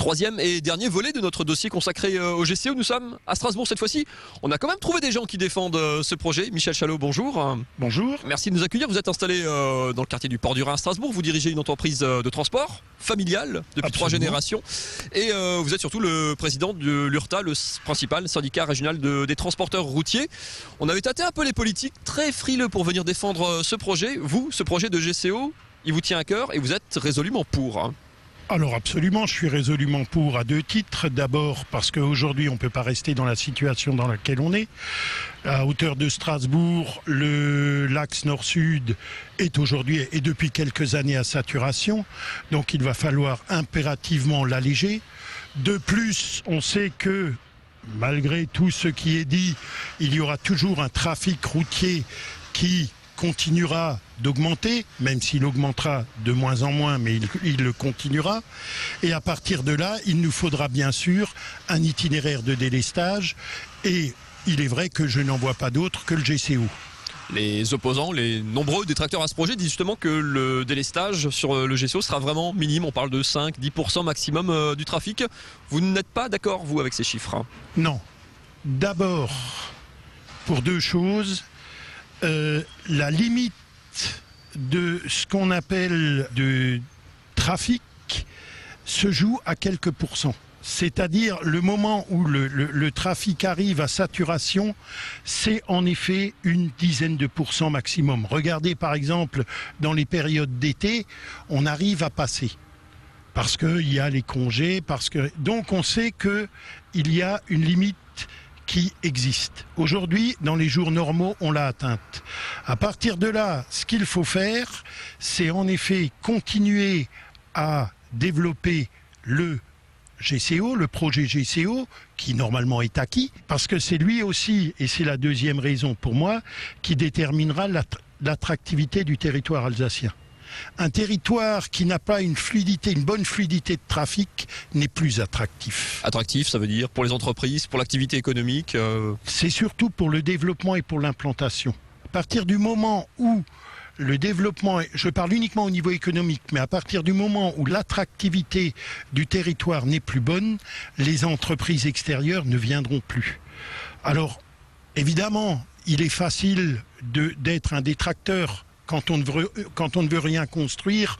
Troisième et dernier volet de notre dossier consacré au GCO. Nous sommes à Strasbourg cette fois-ci. On a quand même trouvé des gens qui défendent ce projet. Michel Chalot, bonjour. Bonjour. Merci de nous accueillir. Vous êtes installé dans le quartier du Port du Rhin à Strasbourg. Vous dirigez une entreprise de transport familiale depuis 3 générations. Et vous êtes surtout le président de l'URTA, le principal syndicat régional des transporteurs routiers. On avait tâté un peu les politiques, très frileux pour venir défendre ce projet. Vous, ce projet de GCO, il vous tient à cœur et vous êtes résolument pour. Alors absolument, je suis résolument pour à 2 titres. D'abord parce qu'aujourd'hui on ne peut pas rester dans la situation dans laquelle on est. À hauteur de Strasbourg, l'axe nord-sud est aujourd'hui et depuis quelques années à saturation. Donc il va falloir impérativement l'alléger. De plus, on sait que malgré tout ce qui est dit, il y aura toujours un trafic routier qui continuera d'augmenter, même s'il augmentera de moins en moins, mais il le continuera. Et à partir de là, il nous faudra bien sûr un itinéraire de délestage. Et il est vrai que je n'en vois pas d'autre que le GCO. Les opposants, les nombreux détracteurs à ce projet disent justement que le délestage sur le GCO sera vraiment minime. On parle de 5-10% maximum du trafic. Vous n'êtes pas d'accord, vous, avec ces chiffres? Non. D'abord, pour 2 choses. La limite de ce qu'on appelle de trafic se joue à quelques pourcents. C'est-à-dire le moment où le trafic arrive à saturation, c'est en effet une dizaine de pourcents maximum. Regardez par exemple dans les périodes d'été, on arrive à passer. Parce qu'il y a les congés, donc on sait qu'il y a une limite qui existe. Aujourd'hui, dans les jours normaux, on l'a atteinte. À partir de là, ce qu'il faut faire, c'est en effet continuer à développer le GCO, le projet GCO, qui normalement est acquis, parce que c'est lui aussi, et c'est la deuxième raison pour moi, qui déterminera l'attractivité du territoire alsacien. Un territoire qui n'a pas une bonne fluidité de trafic n'est plus attractif. Attractif, ça veut dire pour les entreprises, pour l'activité économique C'est surtout pour le développement et pour l'implantation. À partir du moment où le développement, je parle uniquement au niveau économique, mais à partir du moment où l'attractivité du territoire n'est plus bonne, les entreprises extérieures ne viendront plus. Alors, évidemment, il est facile d'être un détracteur. Quand on ne veut rien construire,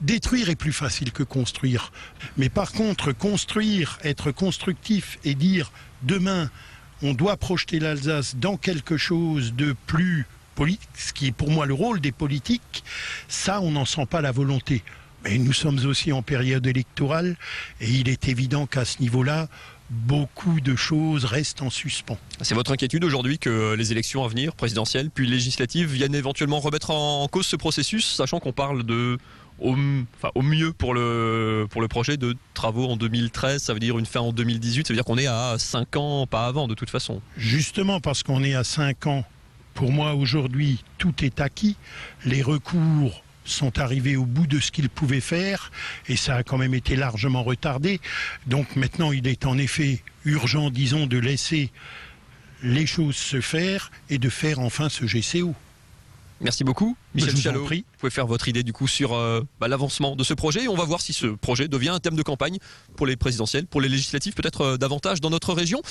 détruire est plus facile que construire. Mais par contre, construire, être constructif et dire demain, on doit projeter l'Alsace dans quelque chose de plus politique, ce qui est pour moi le rôle des politiques, ça, on n'en sent pas la volonté. Mais nous sommes aussi en période électorale et il est évident qu'à ce niveau-là, beaucoup de choses restent en suspens. C'est votre inquiétude aujourd'hui que les élections à venir, présidentielles puis législatives, viennent éventuellement remettre en cause ce processus, sachant qu'on parle au mieux pour le projet de travaux en 2013, ça veut dire une fin en 2018, ça veut dire qu'on est à 5 ans, pas avant de toute façon. Justement parce qu'on est à 5 ans, pour moi aujourd'hui tout est acquis, les recours sont arrivés au bout de ce qu'ils pouvaient faire et ça a quand même été largement retardé. Donc maintenant il est en effet urgent, disons, de laisser les choses se faire et de faire enfin ce GCO. Merci beaucoup, Michel Chalot. Vous pouvez faire votre idée du coup sur l'avancement de ce projet et on va voir si ce projet devient un thème de campagne pour les présidentielles, pour les législatives peut-être davantage dans notre région.